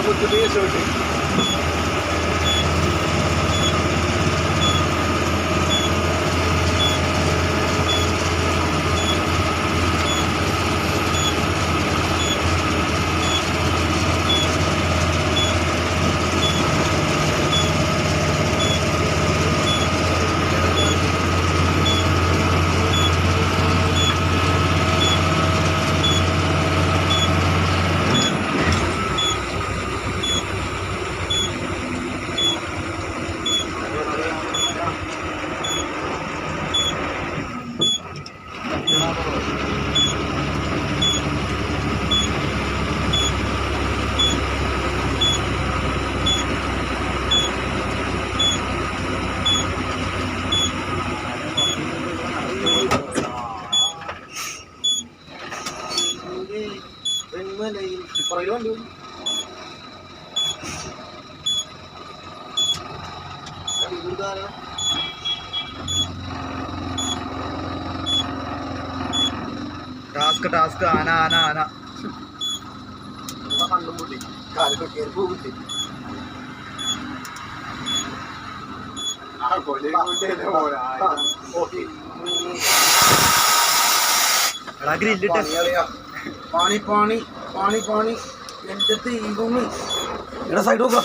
Muito bem, task ആന ആന ആന കണ്ടും കൂട്ടി കാലൊക്കെ കൂട്ടി പാണി പാണി പാണി പാണി എന്റെ തീരുന്നു ഇവിടെ സൈഡ് നോക്കാം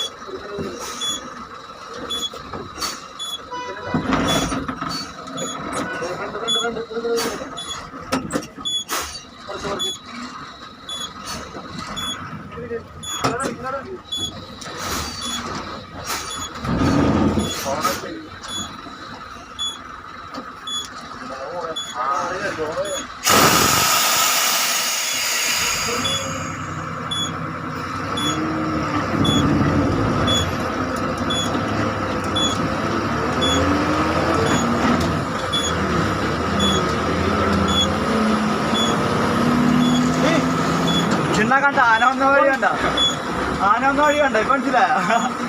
കണ്ട ആന വന്ന വഴി കണ്ട ഇപ്പൊ മനസ്സിലായ